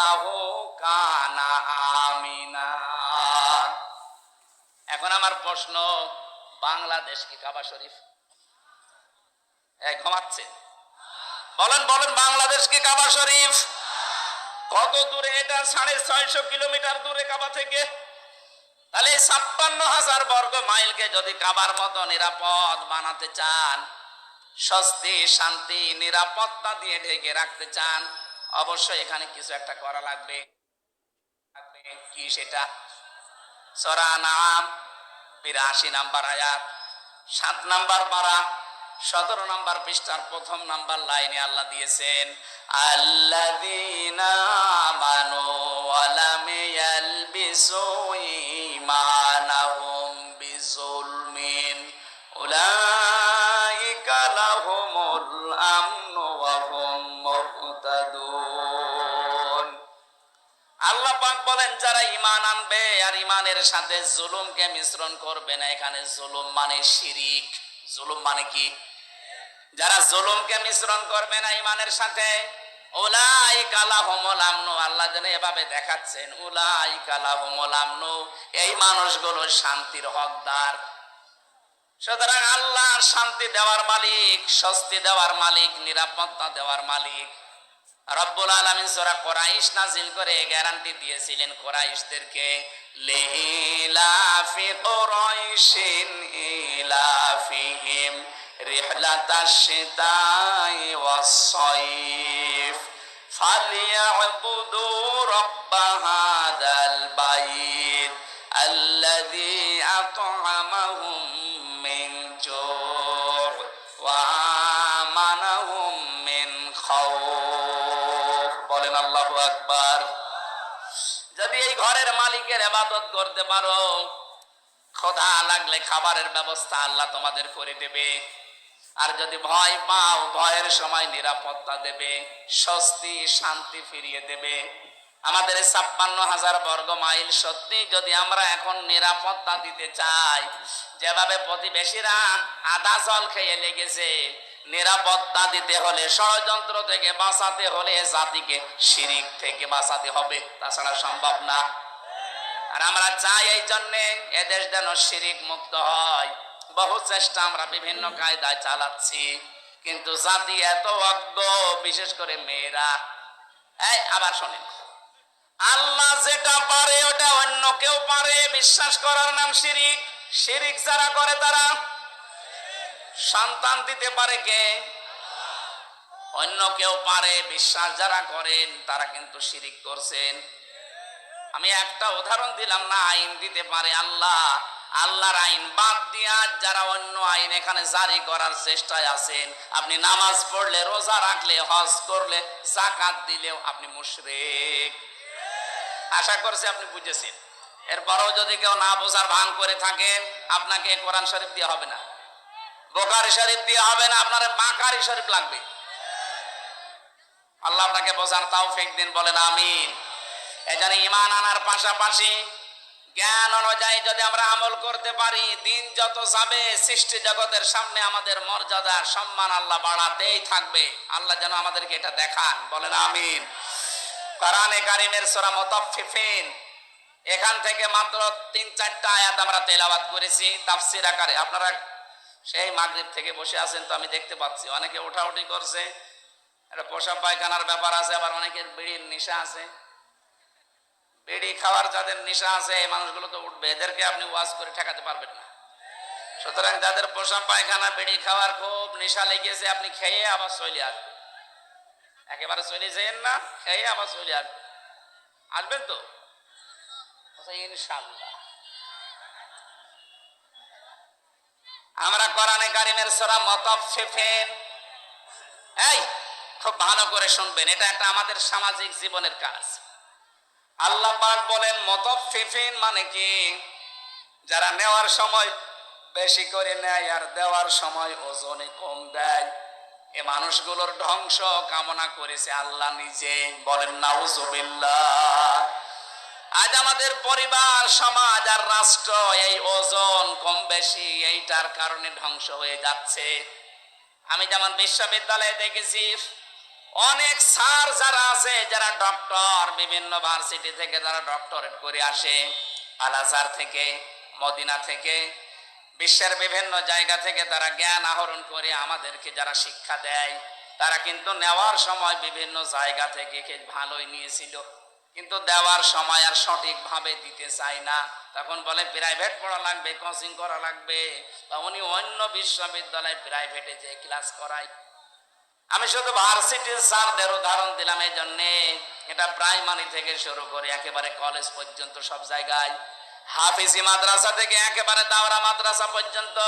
ইন্নাহু কানা আমিনা। এখন আমার প্রশ্ন, বাংলাদেশ কি কাবা শরীফ? ঘুমাচ্ছে? বলেন বলেন, বাংলাদেশ কি কাবা শরীফ? কত দূরে এটা? 650 কিলোমিটার দূরে কাবা থেকে। তাহলে 56,000 বর্গ মাইলকে যদি কাবার মতো নিরাপদ বানাতে চান, স্বস্তি শান্তি নিরাপত্তা দিয়ে ঢেকে রাখতে চান, অবশ্যই এখানে কিছু একটা করা লাগবে। কি সেটা? সূরা নাম 82 নাম্বার আয়াত, 7 নাম্বার পারা, 17 নাম্বার পৃষ্ঠার প্রথম নাম্বার লাইনে আল্লাহ দিয়েছেন, আল্লাযীনা আমানু ওয়া লাম ইয়ালবিসু ঈমানাহুম বিযুলমিন উলাইকা লাহুমুল আমনু ওয়া হুম মুহতাদুন। আল্লাহ পাক বলেন, যারা ঈমান আনবে আর ঈমানের সাথে জুলুমকে মিশ্রণ করবে না। এখানে জুলুম মানে শিরিক। জুলুম মানে কি? যারা জুলুমকে মিশ্রণ করবে না ঈমানের সাথে, উলাইকা লাহুমুল আমনু, আল্লাহ যেন এভাবে দেখাচ্ছেন, উলাইকা লাহুমুল আমনু, এই মানুষগুলো শান্তির হকদার। সুতরাং আল্লাহ শান্তি দেওয়ার মালিক, স্বস্তি দেওয়ার মালিক, নিরাপত্তা দেওয়ার মালিক। রব্বুল আলামিন সূরা কুরাইশ নাজিল করে গ্যারান্টি দিয়েছিলেন কুরাইশদেরকে, লিলাফি কুরাইশিন ইলাফিহিম রিহলাতাশ শিতাই ওয়াস সাইফ ফালিয়াবুদু রাব্ব হাযাল বাইত আল্লাযী আত'আমাহুম মিন জু' ওয়া আমানাহুম মিন খাউফ। বলেন আল্লাহু আকবার। যদি এই ঘরের মালিকের ইবাদত করতে পারো, ক্ষুধা লাগলে খাবারের ব্যবস্থা আল্লাহ তোমাদের করে দেবে। আর যদি ভয় পাও, ভয়ের সময় নিরাপত্তা দেবে, স্বস্তি শান্তি ফিরিয়ে দেবে। আমাদের 56,000 বর্গ মাইল সত্যি যদি আমরা এখন নিরাপত্তা দিতে চাই, যেভাবে প্রতিবেশীরা আধা জল খেয়ে লেগেছে, নিরাপত্তা দিতে হলে, ষড়যন্ত্র থেকে বাঁচাতে হলে জাতিকে শিরিক থেকে বাঁচাতে হবে, তাছাড়া সম্ভব না। আর আমরা চাই এই জন্যে এদেশ যেন শিরিক মুক্ত হয়। বহু চেষ্টা আমরা বিভিন্ন কায়দায় চালাচ্ছি, কিন্তু জাতি এত অজ্ঞ, বিশেষ করে মেয়েরা। আবার শোনেন, আল্লাহ যেটা পারে ওটা অন্য কেউ পারে বিশ্বাস করার নাম শিরিক। শিরিক যারা করে তারা সন্তান দিতে পারে কে? অন্য কেউ পারে। বিশ্বাস যারা করেন তারা কিন্তু শিরিক করছেন। আমি একটা উদাহরণ দিলাম না, আইন দিতে পারে আল্লাহ। আল্লাহর আইন বাদ দিয়া যারা অন্য আইন এখানে জারি করার চেষ্টায় আছেন, আপনি নামাজ পড়লে, রোজা রাখলে, হজ করলে, যাকাত দিলেও আপনি মুশরিক। আশা করছি আপনি বুঝেছেন। এরপরেও যদি কেউ না বোঝার ভান করে থাকেন, আপনাকে কোরআন শরীফ দিয়ে হবে না, বুখারী শরীফ দিয়ে হবে না, আপনার বাকারী শরীফ লাগবে। আল্লাহ আপনাকে বোঝার তৌফিক দিন, বলেন আমিন। এজন্য ঈমান আনার পাশাপাশি জ্ঞান অনুযায়ী যদি আমরা আমল করতে পারি, দিন যত যাবে সৃষ্টি জগতের সামনে আমাদের মর্যাদা সম্মান আল্লাহ বাড়াতেই থাকবে। আল্লাহ যেন আমাদেরকে এটা দেখান, বলেন আমিন। কোরআনে কারীমের সূরা মুতাফফিফিন, এখান থেকে মাত্র 3-4টা আয়াত আমরা তেলাওয়াত করেছি তাফসীর আকারে। আপনারা সেই মাগরিব থেকে বসে আছেন তো, আমি দেখতে পাচ্ছি অনেকে ওঠাউঠি করছে। এটা পেশাব পায়খানার ব্যাপার আছে, আবার অনেকের বিড়ির নেশা আছে। বিড়ি খাওয়ার যাদের নেশা আছে, এই মানুষগুলো তো উঠবে, এদেরকে আপনি ওয়াজ করে ঠেকাতে পারবেন না। সুতরাং যাদের পেশাব পায়খানা, বিড়ি খাওয়ার খুব নেশা লেগেছে, আপনি খেয়ে আবার চলে আসবেন। একেবারে চলে যাবেন না, খেয়ে আবার চলে আসবেন। আসবেন তো ইনশাআল্লাহ। আমরা কোরআনে কারীমের সূরা মুতাফফিফিন, এই খুব ভালো করে শুনবেন, এটা একটা আমাদের সামাজিক জীবনের কাজ। আল্লাহ পাক বলেন মুতাফফিফিন মানে কি? যারা নেওয়ার সময় বেশি করে নেয় আর দেওয়ার সময় ওজনে কম দেয়, এ মানুষগুলোর ধ্বংস কামনা করেছে আল্লাহ নিজে, বলেন নাউজুবিল্লাহ। আজ আমাদের পরিবার, সমাজ আর রাষ্ট্র এই ওজন কম বেশি এইটার কারণে ধ্বংস হয়ে যাচ্ছে। আমি যেমন বিশ্ববিদ্যালয়ে দেখেছি অনেক স্যার যারা আছে, যারা ডক্টর, বিভিন্ন ভার্সিটি থেকে যারা ডক্টরেট করে আসে, আল আজহার থেকে, মদিনা থেকে, বিশ্বের বিভিন্ন জায়গা থেকে তারা জ্ঞান আহরণ করে আমাদেরকে যারা শিক্ষা দেয়, তারা কিন্তু নেওয়ার সময় বিভিন্ন জায়গা থেকে ভালোই নিয়েছিল, কিন্তু দেওয়ার সময় আর সঠিকভাবে দিতে চায় না। তখন বলে প্রাইভেট পড়া লাগবে, কোচিং করা লাগবে, বা উনি অন্য বিশ্ববিদ্যালয় প্রাইভেটে যে ক্লাস করায়। আমি শুধু ভার্সিটির স্যারদের উদাহরণ দিলাম এই জন্যে, এটা প্রাইমারি থেকে শুরু করে একেবারে কলেজ পর্যন্ত সব জায়গায়, হাফিজি মাদ্রাসা থেকে একেবারে দাওরা মাদ্রাসা পর্যন্ত,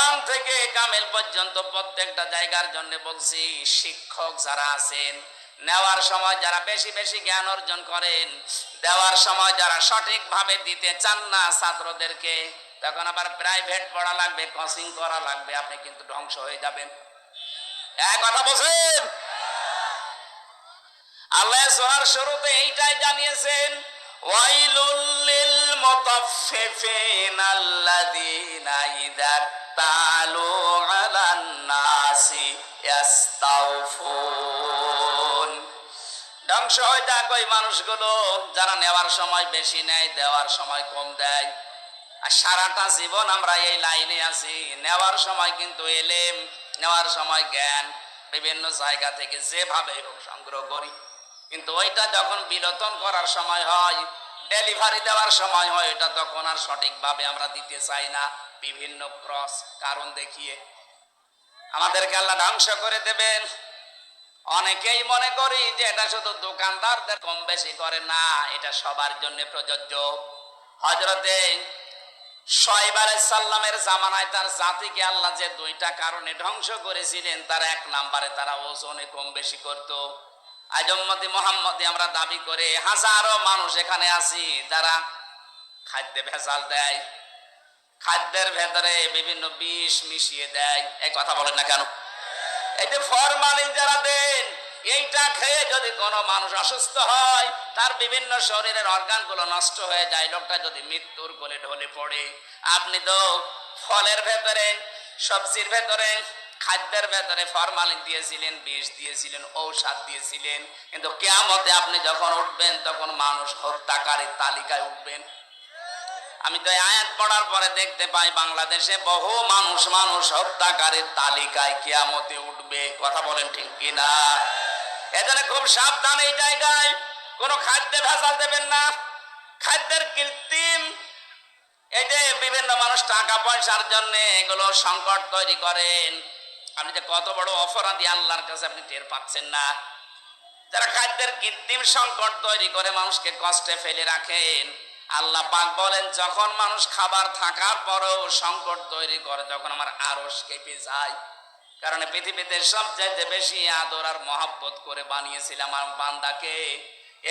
1 থেকে কামেল পর্যন্ত প্রত্যেকটা জায়গার জন্য বলছি, শিক্ষক যারা আছেন, নেওয়ার সময় যারা বেশি বেশি জ্ঞান অর্জন করেন, দেওয়ার সময় যারা সঠিকভাবে দিতে চান না ছাত্রদেরকে, তখন আবার প্রাইভেট পড়া লাগবে, কোচিং করা লাগবে, আপনি কিন্তু ধ্বংস হয়ে যাবেন। এক কথা বলছেন। আল্লাহ সূরার শুরুতে এইটাই জানিয়েছেন, ওয়াইলুল লিল মুতাফফিফিন আল্লাযীনা ইযা তালু আলান নাসি ইস্তাওফুন। ধ্বংস হয়ে যাক ওই মানুষগুলো যারা নেওয়ার সময় বেশি নেয়, দেওয়ার সময় কম দেয়। আর সারাটা জীবন আমরা এই লাইনে আছি, নেওয়ার সময় কিন্তু এলেম, নেওয়ার সময় জ্ঞান বিভিন্ন জায়গা থেকে যেভাবে সংগ্রহ করি, কিন্তু ওইটা যখন বিলোপন করার সময় হয়, ডেলিভারি দেওয়ার সময় হয়, এটা তখন আর সঠিকভাবে আমরা দিতে চাই না, বিভিন্ন ক্রস কারণ দেখিয়ে আমাদেরকে আল্লাহ ধ্বংস করে দেবেন। অনেকেই মনে করি যে এটা শুধু দোকানদারদের কম বেশি করে, না, এটা সবার জন্য প্রযোজ্য। হযরতে শুআয়ব আলাইহিস সালামের জামানায় তার জাতিকে আল্লাহ যে 2টা কারণে ধ্বংস করেছিলেন, তার 1 নম্বরে তারা ওজনে কম বেশি করত। আজ উম্মতি মুহাম্মদী আমরা দাবি করে হাজারো মানুষ এখানে আছি যারা খাদ্যে ভেজাল দেয়, খাদ্যের ভেতরে বিভিন্ন বিষ মিশিয়ে দেয়। এই কথা বলেন না কেন? এই যে ফরমালিন যারা দেন, এইটা খেয়ে যদি কোনো মানুষ অসুস্থ হয়, তার বিভিন্ন শরীরের অর্গানগুলো নষ্ট হয়ে যায়, লোকটা যদি মৃত্যুর কোলে ঢলে পড়ে। আপনি তো ফলের ভেতরে, সবজির ভেতরে, খাদ্যের ভেতরে ফরমালিন দিয়েছিলেন, বিষ দিয়েছিলেন, ঔষধ দিয়েছিলেন, কিন্তু কিয়ামতে আপনি যখন উঠবেন তখন মানুষ হত্যাকারীর তালিকায় উঠবেন। আমি তো আয়াত পড়ার পরে দেখতে পাই বাংলাদেশে বহু মানুষ হত্যাকারীর তালিকায় কিয়ামতে উঠবে। কথা বলেন ঠিক কিনা? এজন্য খুব সাবধান, এই জায়গায় কোনো খাদ্যে ভেজাল দেবেন না। খাদ্যের কৃত্রিম, এই যে বিভিন্ন মানুষ টাকা পয়সার জন্য এগুলো সংকট তৈরি করেন, আপনি যে কত বড় অপরাধী আল্লাহর কাছে আপনি টের পাচ্ছেন না। যারা খাদ্যের কৃত্রিম সংকট তৈরি করে মানুষকে কষ্টে ফেলে রাখেন, আল্লাহ পাক বলেন, যখন মানুষ খাবার থাকার পরেও সংকট তৈরি করে, তখন আমার আরশ কেঁপে যায়। কারণ পৃথিবীতে সবচাইতে বেশি আদর আর মহব্বত করে বানিয়েছিলাম আমার বান্দাকে।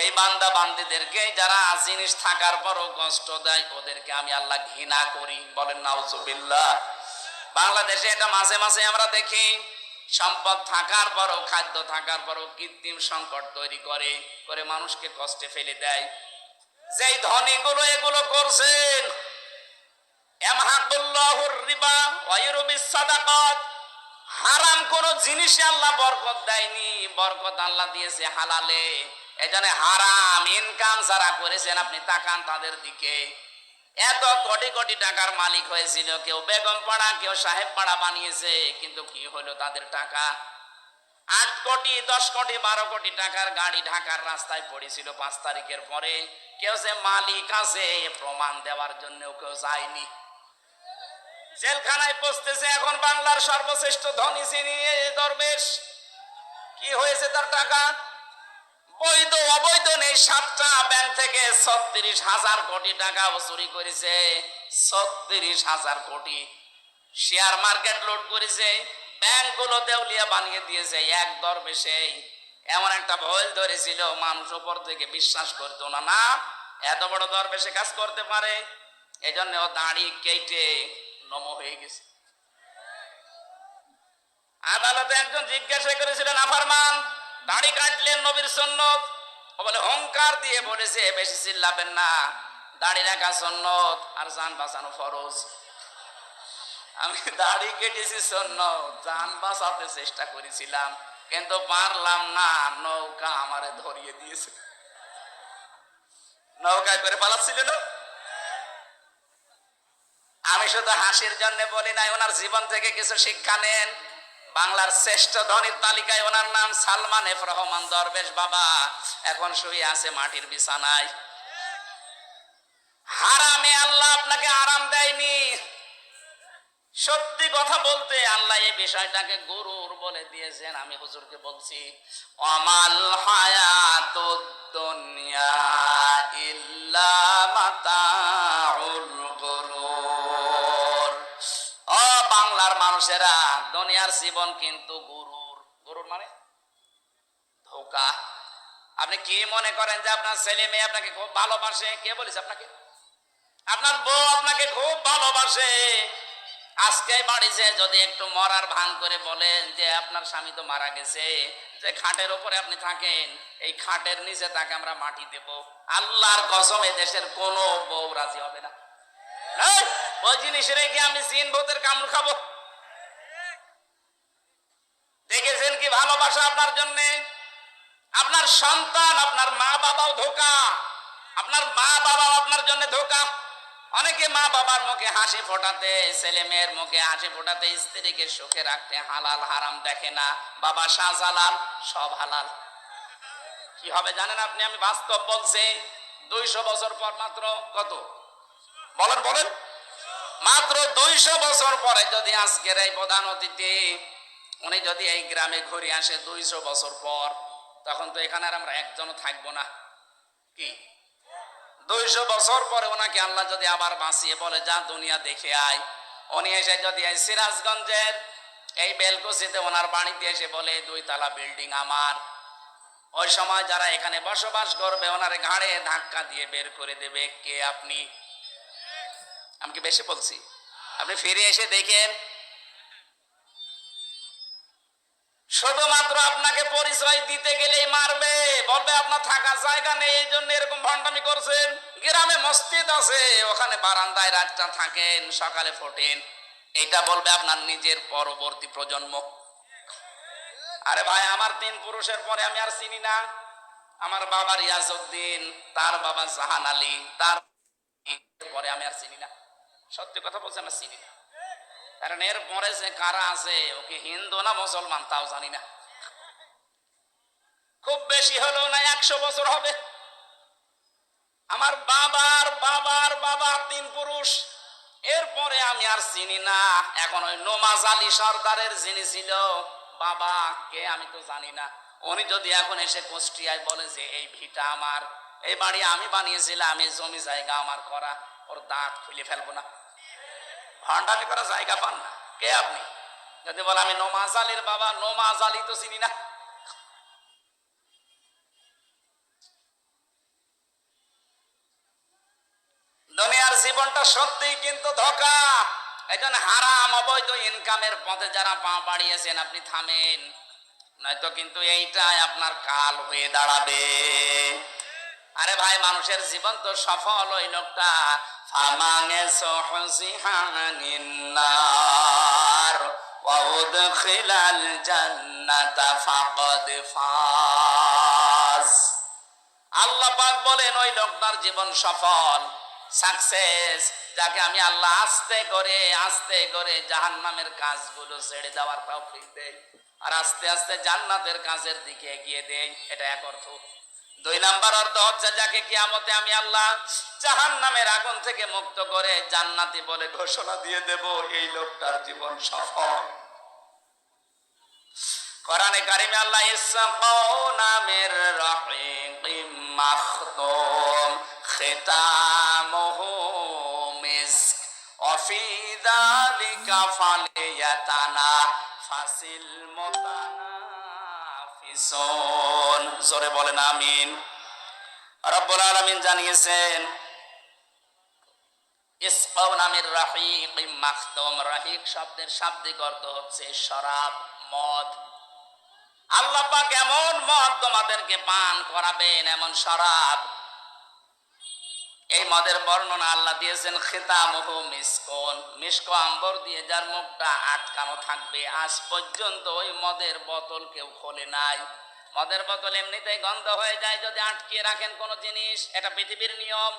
এই বান্দা বান্দীদেরকে যারা জিনিস থাকার পরও কষ্ট দেয়, ওদেরকে আমি আল্লাহ ঘৃণা করি। বলেন নাউজুবিল্লাহ। বাংলাদেশে এটা মাঝে মাঝে আমরা দেখি, সম্পদ থাকার পরও, খাদ্য থাকার পরও কৃত্রিম সংকট তৈরি করে করে মানুষকে কষ্টে ফেলে দেয়। যেই ধনীগুলো এগুলো করছেন, ইয়ামহাকুল্লাহুর রিবা ওয়া ইউরবিস সাদাকাত, হারাম কোন জিনিসে আল্লাহ বরকত দেয়নি, বরকত আল্লাহ দিয়েছে হালালে। এজন্য হারাম ইনকাম যারা করেছেন, আপনি তাকান তাদের দিকে। এত কোটি কোটি টাকার মালিক হয়েছিল, কেউ বেগম পাড়া, কেউ সাহেব পাড়া বানিয়েছে, কিন্তু কি হলো তাদের টাকা? 8 কোটি, 10 কোটি, 12 কোটি টাকার গাড়ি ঢাকার রাস্তায় পড়েছিল 5 তারিখের পরে। কেউ যে মালিক আছে প্রমাণ দেওয়ার জন্য কেউ যায়নি। জেলখানায় পৌঁছতেছে এখন বাংলার সর্বশ্রেষ্ঠ ধনী যিনি দরবেশ। কি হয়েছে তার টাকা? বৈধ অবৈধ নেই, 7টা ব্যাংক থেকে 36,000 কোটি টাকা চুরি করেছে। 36,000 কোটি। শেয়ার মার্কেট লুট করেছে, ব্যাংকগুলো দেউলিয়া বানিয়ে দিয়েছে। এক দরবেশে এমন একটা ভয় ধরেছিল, মানুষ উপর থেকে বিশ্বাস করতো না, না এত বড় দরবেশে কাজ করতে পারে। এই জন্য ও দাড়ি কেটে নম হয়ে গেছে। আদালতে একজন জিজ্ঞাসা করেছিলেন, আফারমান দাড়ি কাটলেন নবীর সুন্নত? ও বলে হুঙ্কার দিয়ে বলেছে, বেশি চিল্লাবেন না, দাড়ি রাখা সুন্নত আর জান বাঁচানো ফরজ। আমি দাড়ি কেটেছি সুন্নত, জান বাঁচাতে চেষ্টা করেছিলাম। কিন্তু পারলাম না, নৌকা আমারে ধরিয়ে দিয়েছে। নৌকায় করে পালাচ্ছিল না। আমি শুধু হাসির জন্য বলি নাই, ওনার জীবন থেকে কিছু শিক্ষা নেন। বাংলার শ্রেষ্ঠ ধনীর তালিকায় ওনার নাম সালমান এফ রহমান দরবেশ বাবা। এখন শুয়ে আছে মাটির বিছানায়। হারামে আল্লাহ আপনাকে আরাম দেয়নি। সত্যি কথা বলতে আল্লাহ এই বিষয়টাকে গুরুর বলে দিয়েছেন। আমি হুজুরকে বলছি, আমাল হায়াতুদ দুনিয়া ইল্লা মাতাউল গুরুর। ও বাংলার মানুষেরা, দুনিয়ার জীবন কিন্তু গুরুর। গুরুর মানে ধোঁকা। আপনি কি মনে করেন যে আপনার ছেলে মেয়ে আপনাকে খুব ভালোবাসে? কে বলেছে আপনাকে? আপনার বউ আপনাকে খুব ভালোবাসে। আজকে বাড়িতে যদি একটু মরার ভান করে বলেন যে আপনার স্বামী তো মারা গেছে, যে খাটের উপরে আপনি থাকেন, এই খাটের নিচে তাকে আমরা মাটি দেব, আল্লাহর কসম এ দেশের কোনো বউ রাজি হবে না। ওই জিনিস রেখে আমি জিন ভূতের কামড় খাবো? দেখেছেন কি ভালোবাসা আপনার জন্য? আপনার সন্তান, আপনার মা বাবাও ধোঁকা, আপনার মা বাবাও আপনার জন্য ধোঁকা। অনেকে মা বাবার মুখে হাসি ফোটাতে, ছেলে মেয়ের মুখে হাসি ফোটাতে, স্ত্রীকে সুখে রাখতে হালাল হারাম দেখে না। বাবা শাহজালাল, সব হালাল। কি হবে জানেন আপনি? আমি বাস্তব বলছি। 200 বছর পর, মাত্র কত বলেন বলেন, মাত্র 200 বছর পরে যদি আজকের এই প্রধান অতিথি উনি যদি এই গ্রামে ঘুরে আসে 200 বছর পর, তখন তো এখানে আর আমরা একজনও থাকবো না। কি 200 বছর পরে ওনাকে আল্লাহ যদি আবার বাঁচিয়ে বলে যা দুনিয়া দেখে আয়, উনি এসে যদি এই সিরাজগঞ্জের এই বেলকুচিতে ওনার বাড়িতে এসে বলে 2 তলা বিল্ডিং আমার, ওই সময় যারা এখানে বসবাস করবে ওনার ঘাড়ে ধাক্কা দিয়ে বের করে দেবে। কে আপনি? আমি কি বেশি বলছি? আপনি ফিরে এসে দেখেন, শুধুমাত্র আপনাকে পরিচয় দিতে গেলেই মারবে, বলবে আপনার থাকার জায়গা নেই, এই জন্য এরকম ভণ্ডামি করছেন। গ্রামে মসজিদ আছে, ওখানে বারান্দায় রাতটা থাকেন, সকালে ফোটেন, এটা বলবে আপনার নিজের পরবর্তী প্রজন্ম। আরে ভাই, আমার 3 পুরুষের পরে আমি আর চিনি না। আমার বাবা রিয়াজউদ্দিন, তার বাবা জাহান আলী, তার পরে আমি আর চিনি না। সত্যি কথা বলছি, আমরা চিনি না। কারণ এর পরে যে কারা আছে, ওকে হিন্দু না মুসলমান তাও জানি না। খুব বেশি হলো না 100 বছর হবে। আমার বাবার বাবার বাবা 3 পুরুষ, এরপরে আমি আর চিনি না। এখন ওই নমাজ আলী সর্দারের যিনি ছিল বাবা, কে আমি তো জানি না। উনি যদি এখন এসে কুষ্টিয়ায় বলে যে এই ভিটা আমার, এই বাড়ি আমি বানিয়েছিলাম, আমি জমি জায়গা আমার করা, ওর দাঁত খুলে ফেলবো না। ভান্ডামি করা জায়গা পান না। কে আপনি? যদি বলে আমি নমাজ আলীর বাবা, নমাজ আলী তো চিনি না। দুনিয়ার জীবনটা সত্যিই কিন্তু ধোঁকা। এই জন্য হারাম অবৈধ ইনকামের পথে যারা পা বাড়িয়েছেন আপনি থামেন, নয়তো কিন্তু এইটাই আপনার কাল হয়ে দাঁড়াবে। আরে ভাই, মানুষের জীবন তো সফল ওই লোকটা ফামাঙে সহসিহানিন নার ওয়া উদখিলাল জান্নাতা ফাকাদ ফাজ। আল্লাহ পাক বলেন ওই লোকটার জীবন সফল, সাকসেস, যাকে আমি আল্লাহ আস্তে করে জাহান্নামের কাজগুলো ছেড়ে দেওয়ার তৌফিক দেই, আর আস্তে আস্তে জান্নাতের কাজের দিকে এগিয়ে দেই। এটা এক অর্থ। 2 নাম্বার অর্থ হচ্ছে যাকে কিয়ামতে আমি আল্লাহ জাহান্নামের আগুন থেকে মুক্ত করে জান্নাতি বলে ঘোষণা দিয়ে দেব, এই লোকটার জীবন সফল। কোরআনে কারিমে আল্লাহ ইসকাউনা মির রাহিকিম মাখতুম খিতামুহু মিসক ওয়া ফি যালিকা ফালিয়াতানাফাসিল মুতানাফিসুন। জোরে বলেন আমিন। রব্বুল আলামিন জানিয়েছেন ইসকাউনা মির রাহিকিম মাখতুম। রাহিক শব্দের শাব্দিক অর্থ হচ্ছে শরাব, মদ। আল্লাহ পাক এমন মদ তোমাদেরকে পান করাবেন, এমন শরাব এই মদের বর্ণনা আল্লাহ দিয়েছেন খিতামুহু মিসকন, মিস্ক আম্বর দিয়ে যার মুখটা আটকানো থাকবে। আজ পর্যন্ত ওই মদের বোতল কেউ খোলে নাই। মদের বোতল এমনিতেই গন্ধ হয়ে যায় যদি আটকিয়ে রাখেন কোনো জিনিস, এটা পৃথিবীর নিয়ম।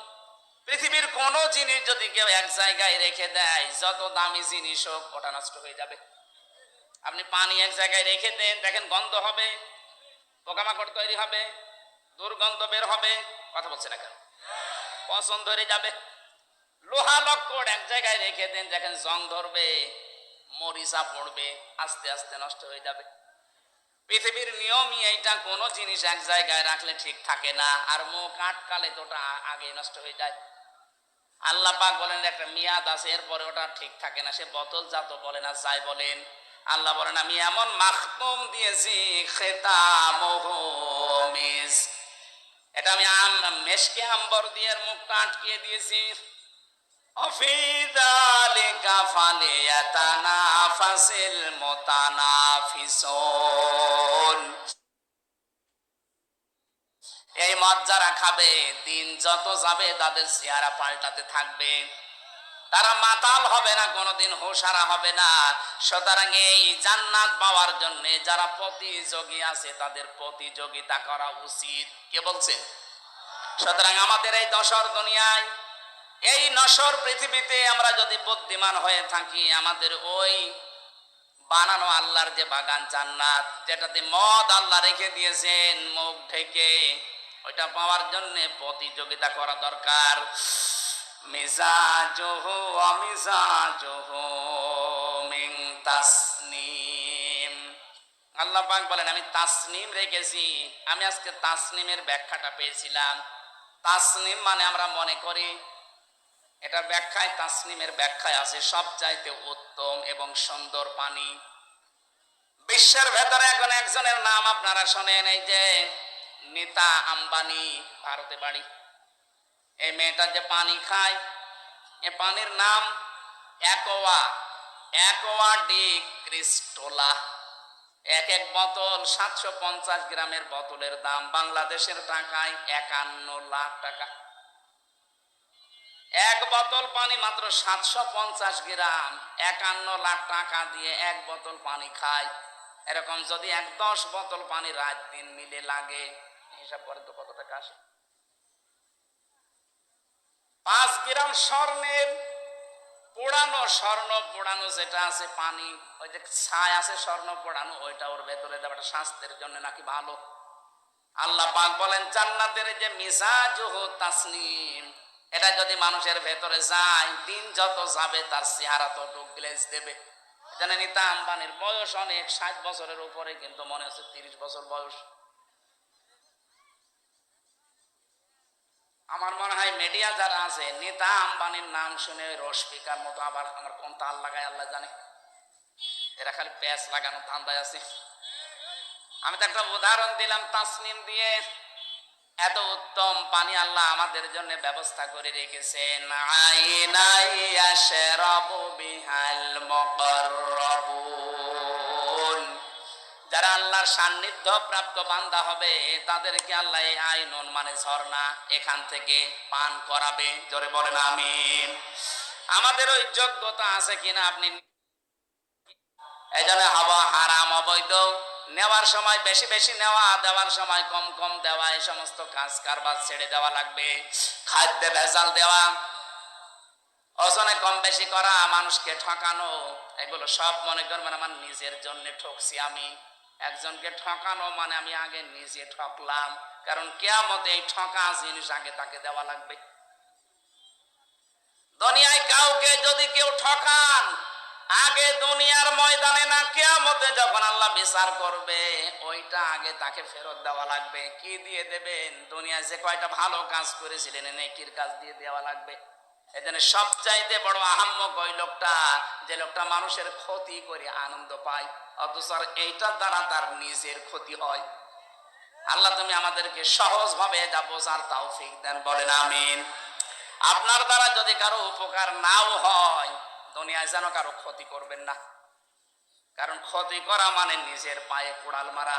পৃথিবীর কোনো জিনিস যদি কেউ এক জায়গায় রেখে দেয়, যত দামি জিনিস হোক, ওটা নষ্ট হয়ে যাবে। আপনি পানি এক জায়গায় রেখে দেন, দেখেন গন্ধ হবে, পোকামাকড় তৈরি হবে, দুর্গন্ধ বের হবে, কথা বলছে না কেন, পছন্দ ধরে যাবে। লোহা লক্কড় এক জায়গায় রেখে দেন, দেখেন জং ধরবে, মরিচা পড়বে, আস্তে আস্তে নষ্ট হয়ে যাবে। পৃথিবীর নিয়মই এইটা, কোনো জিনিস এক জায়গায় রাখলে ঠিক থাকে না, আর মুখ আটকালে তো ওটা আগে নষ্ট হয়ে যায়। আল্লাহ পাক বলেন একটা মেয়াদ আছে, এরপরে ওটা ঠিক থাকে না। সে বোতল জাত বলেন আর যাই বলেন, আল্লাহ বলেন আমি এমন মাখতুম দিয়েছি, খিতামুহু মিস্ক, এটা আমি মেশকে আম্বর দিয়ে মুখটা আটকিয়ে দিয়েছি। অফি যালিকা ফালিয়াতানাফাসিল মুতানাফিসুন। এই মদ যারা খাবে, দিন যত যাবে তাদের চেহারা পাল্টাতে থাকবে, তারা মাতাল হবে না, কোনোদিন হুঁশারা হবে না। সুতরাং এই জান্নাত পাওয়ার জন্য যারা প্রতিযোগী আছে, তাদের প্রতিযোগিতা করা উচিত। কে বলছেন? সুতরাং আমাদের এই দশর দুনিয়ায়, এই নশ্বর পৃথিবীতে আমরা যদি বুদ্ধিমান হয়ে থাকি, আমাদের ওই বানানো আল্লাহর যে বাগান জান্নাত, যেটাতে মদ আল্লাহ রেখে দিয়েছেন মুখ ঢেকে, ওইটা পাওয়ার জন্য প্রতিযোগিতা করা দরকার। মিজাজুহু ওয়া মিজাজুহু মিন তাসনিম। আল্লাহ পাক বলেন আমি তাসনিম রেখেছি। আমি আজকে তাসনিমের ব্যাখ্যাটা পেয়েছিলাম। তাসনিম মানে আমরা মনে করি, এটার ব্যাখ্যায়, তাসনিমের ব্যাখ্যায় আছে সবচাইতে উত্তম এবং সুন্দর পানি। বিশ্বের ভেতরে এখন একজনের নাম আপনারা শোনেন, এই যে নীতা আম্বানি, ভারতে বাড়ি। এই মেয়েটা যে পানি খায়, এ পানির নাম অ্যাকোয়া, অ্যাকোয়া ডি ক্রিস্টোলা। এক এক বোতল 750 গ্রামের বোতলের দাম বাংলাদেশের টাকায় 51 লাখ টাকা। এক বোতল পানি মাত্র 750 গ্রাম, 51 লাখ টাকা দিয়ে এক বোতল পানি খায়। এরকম যদি 10 বোতল পানি রাত দিন মিলে লাগে, হিসাব করে তো কত টাকা আসে? 5 গ্রাম স্বর্ণের পোড়ানো, স্বর্ণ পোড়ানো যেটা আছে পানি, ওই যে ছাই আছে স্বর্ণ পোড়ানো, ওইটা ওর ভেতরে দেওয়াটা স্বাস্থ্যের জন্য নাকি ভালো। আল্লাহ পাক বলেন জান্নাতের যে মিজাজুহু তাসনিম, এটা যদি মানুষের ভেতরে যায়, দিন যত যাবে তার চেহারা তত গ্লেজ দেবে। জানেন নীতা আম্বানির বয়স অনেক, 60 বছরের উপরে, কিন্তু মনে হচ্ছে 30 বছর বয়স। আমার মনে হয় মিডিয়া যারা আছে, নীতা আম্বানির নাম শুনে রসপিকার মতো আবার আমার কোন তাল লাগায় আল্লাহ জানে। এরা খালি প্যাচ লাগানো ধান্দায় আছে। আমি তো একটা উদাহরণ দিলাম তাসনিম দিয়ে। এত উত্তম পানি আল্লাহ আমাদের জন্য ব্যবস্থা করে রেখেছেন। আইনাই ইয়াশরাবু বিহাল মুকাররাবুন। যারা আল্লাহর সান্নিধ্য প্রাপ্ত বান্দা হবে, তাদেরকে আল্লাহ এই আইনুন মানে ঝর্ণা, এখান থেকে পান করাবে। জোরে বলেন আমিন। আমাদের ওই যোগ্যতা আছে কিনা আপনি, এই জন্য হাওয়া হারাম অবৈধ, নেওয়ার সময় বেশি বেশি নেওয়া, দেওয়ার সময় কম কম দেওয়া, এই সমস্ত কাজ কারবার ছেড়ে দেওয়া লাগবে। খাদ্যে ভেজাল দেওয়া, ওজনে কম বেশি করা, মানুষকে ঠকানো, এগুলো সব মনে করবেন আমার নিজের জন্য ঠকছি আমি। একজনকে ঠকানো মানে আমি আগে নিজে ঠকলাম, কারণ কিয়ামতে এই ঠকা জিনিস আগে তাকে দেওয়া লাগবে। দুনিয়ায় কাউকে যদি কেউ ঠকান, আগে দুনিয়ার ময়দানে না, কিয়ামতে যখন আল্লাহ বিচার করবে, ওইটা আগে তাকে ফেরত দেওয়া লাগবে। কি দিয়ে দেবেন? দুনিয়ায় যে কয়টা ভালো কাজ করেছিলেন, নেকির কাজ দিয়ে দেওয়া লাগবে। এজন্য সবচাইতে বড় আহাম্মক ওই লোকটা, যে লোকটা মানুষের ক্ষতি করে আনন্দ পায়, অথচ এইটার দ্বারা তার নিজের ক্ষতি হয়। আল্লাহ তুমি আমাদেরকে সহজ ভাবে এটা বোঝার তৌফিক দেন, বলেন আমিন। আপনার দ্বারা যদি কারো উপকার নাও হয়, দুনিয়ায় যেন কারো ক্ষতি করবেন না, কারণ ক্ষতি করা মানে নিজের পায়ে কোড়াল মারা।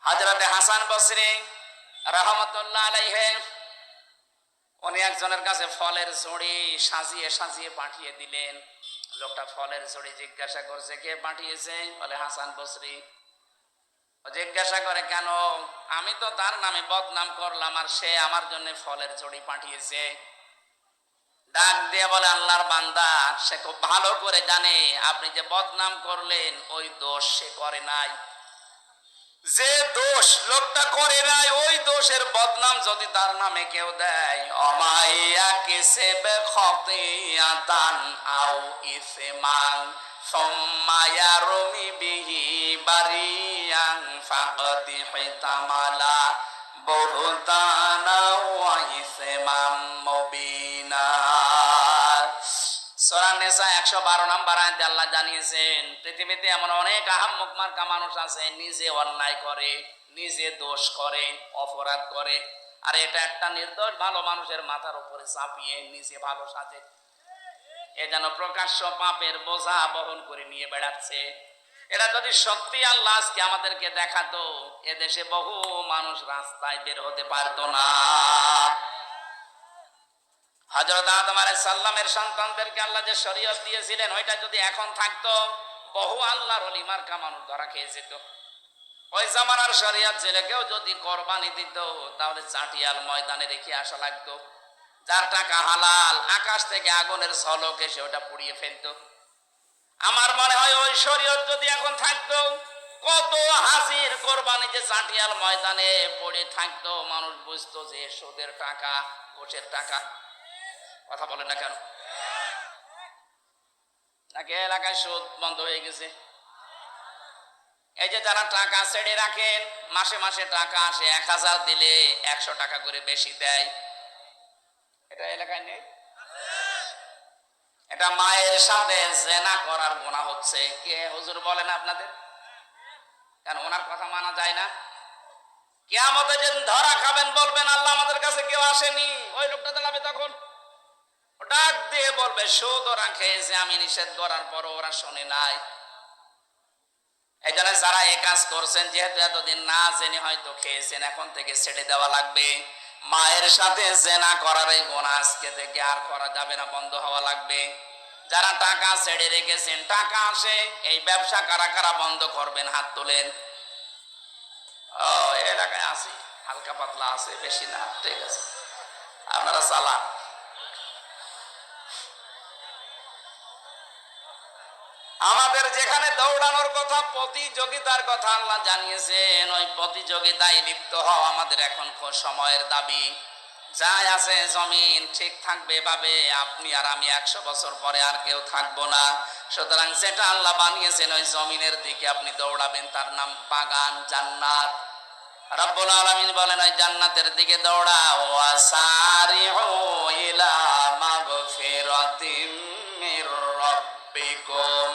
হযরতে হাসান বসরি রাহমাতুল্লাহ আলাইহি উনি একজনের কাছে ফলের ঝুড়ি সাজিয়ে সাজিয়ে পাঠিয়ে দিলেন। লোকটা ফলের ঝুড়ি জিজ্ঞাসা করছে, কে পাঠিয়েছে? বলে হাসান বসরি। জিজ্ঞাসা করে, কেন? আমি তো তার নামে বদনাম করলাম আর সে আমার জন্য ফলের ঝুড়ি পাঠিয়েছে। ডাক দিয়ে বলে, আল্লাহর বান্দা, সে খুব ভালো করে জানে আপনি যে বদনাম করলেন ওই দোষ সে করে নাই। যে দোষ লোকটা করে নাই ওই দোষের বদনাম যদি তার নামে কেউ দেয়, অমাইয়া কিসেবে খতিয়াতান আও ইসমান সুম্মা ইয়ারমি বিহি বারিয়ান ফাকাদ হিতামালা বুহতানা ওয়া ইসমান মুবিনা। সূরা নিসা 112 নম্বর আয়াতে আল্লাহ জানিয়েছেন, পৃথিবীতে এমন অনেক আহাম্মক মার্কা মানুষ আছে, নিজে অন্যায় করে, নিজে দোষ করে, অপরাধ করে, আর এটা একটা নির্দোষ ভালো মানুষের মাথার উপরে চাপিয়ে নিজে ভালো সাজে। এ যেন প্রকাশ্য পাপের বোঝা বহন করে নিয়ে বেড়াচ্ছে। এটা যদি সত্যি আল্লাহ আজকে আমাদেরকে দেখাতো, এদেশে বহু মানুষ রাস্তায় বের হতে পারতো না। হযরত আদম আলাইহিস সালামের সন্তানদেরকে আল্লাহ যে শরীয়ত দিয়েছিলেন ওইটা যদি এখন থাকতো, বহু আল্লাহর ওলি মার্কা মানুষ ধরা খেয়ে যেত। ওই জামানার শরীয়ত ছেলে কেউ যদি কোরবানি দিত, তাহলে চাটিয়াল ময়দানে রেখে আসা লাগতো। যার টাকা হালাল, আকাশ থেকে আগুনের ঝলক এসে ওটা পুড়িয়ে ফেলতো। আমার মনে হয় ওই শরীয়ত যদি এখন থাকতো, কত হাসির কোরবানি যে চাটিয়াল ময়দানে পড়ে থাকতো, মানুষ বুঝতো যে সুদের টাকা, ঘুষের টাকা। কথা বলে না কেন? নাকি এলাকায় সুদ বন্ধ হয়ে গেছে? এই যে যারা টাকা ছেড়ে রাখেন, মাসে মাসে টাকা আসে, 1000 দিলে 100 টাকা করে বেশি দেয়, এটা এলাকায় নেই? এটা মায়ের সাথে জেনা করার গুনাহ হচ্ছে। কে হুজুর বলেন আপনাদের? কেন ওনার কথা মানা যায় না? কিয়ামতে যেদিন ধরা খাবেন বলবেন, আল্লাহ আমাদের কাছে কেউ আসেনি, ওই লোকটা দাঁড়াবে তখন ডাক দিয়ে বলবে, সুদ ওরা খেয়েছে, আমি নিষেধ করার পর ওরা শোনে নাই। এই জন্য যারা এই কাজ করছেন, যেহেতু এতদিন না জেনে হয়তো খেয়েছেন, এখন থেকে ছেড়ে দেওয়া লাগবে। মায়ের সাথে জেনা করার এই গুনাহ আজকে থেকে আর করা যাবে না, বন্ধ হওয়া লাগবে। যারা টাকা ছেড়ে রেখেছেন, টাকা আসে, এই ব্যবসা কারা কারা বন্ধ করবেন? হাত তোলেন। ও এলাকায় আছে, হালকা পাতলা আছে, বেশি না, ঠিক আছে, আপনারা চালান। আমাদের যেখানে দৌড়ানোর কথা, প্রতিযোগিতার কথা আল্লাহ জানিয়েছেন, ওই প্রতিযোগিতায় লিপ্ত হওয়া আমাদের এখন সময়ের দাবি। যাই আছে জমিন ঠিক থাকবে ভাবে আপনি আর আমি 100 বছর পরে আর কেউ থাকবো না। সুতরাং যেটা আল্লাহ বানিয়েছেন ওই জমিনের দিকে আপনি দৌড়াবেন, তার নাম বাগান, জান্নাত। রব্বুল আলামিন বলেন, ওই জান্নাতের দিকে দৌড়াও। ওয়াসারিউ ইলা মাগফিরাতিম মির রাব্বিকুম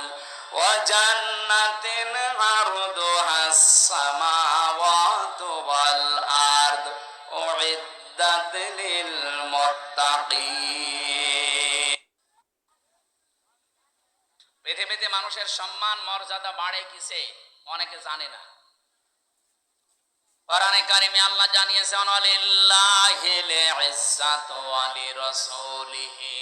ওয়া জান্নাতিন আরদুহাস সামাওয়াতু ওয়াল আরদ উইদ্দাত লিল মুত্তাকিন। পৃথিবীতে মানুষের সম্মান মর্যাদা বাড়ে কিসে? অনেকে জানে না। কোরআনে কারিমে আল্লাহ জানিয়েছেন, ওয়ালিল্লাহিল ইজ্জাতু ওয়া লিরাসূলিহি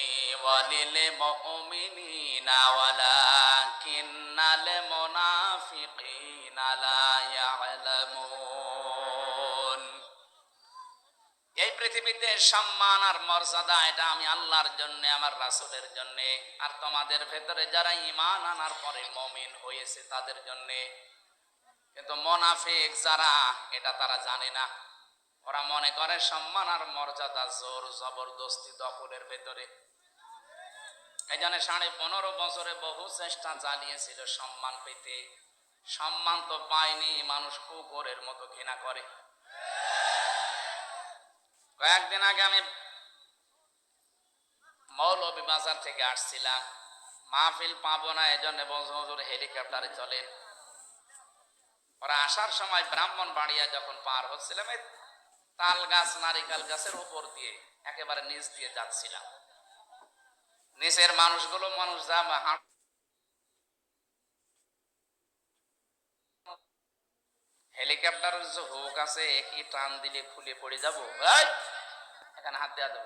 ওয়া লিল মুমিনিনা ওয়ালাকিন্নাল মুনাফিকিনা লা ইয়ালামুন। এই পৃথিবীতে সম্মান আর মর্যাদা এটা আমি আল্লাহর জন্য, আমার রাসূলের জন্য, আর তোমাদের ভেতরে যারা ঈমান আনার পরে মুমিন হয়েছে তাদের জন্য। কিন্তু মুনাফিক যারা, এটা তারা জানে না। ওরা মনে করে সম্মান আর মর্যাদা জোর জবরদস্তি দখলের ভেতরে। এই জন্য 15.5 বছরে বহু চেষ্টা চালিয়েছিল সম্মান পেতে, সম্মান তো পায়নি, মানুষ কুকুরের মতো ঘৃণা করে। কয়েকদিন আগে আমি মৌলভীবাজার থেকে আসছিলাম, মাহফিল পাবো না এজন্য হুজুর হেলিকপ্টারে চলেন। ওরা আসার সময় ব্রাহ্মণবাড়িয়া যখন পার হচ্ছিলাম, এই তাল গাছ নারিকেল গাছের উপর দিয়ে একেবারে নিচ দিয়ে যাচ্ছিলাম। নিচের মানুষগুলো যা হেলিকপ্টারের যে হুক আছে, কি টান দিলে খুলে পড়ে যাবো, এখানে হাত দেওয়া যাবে।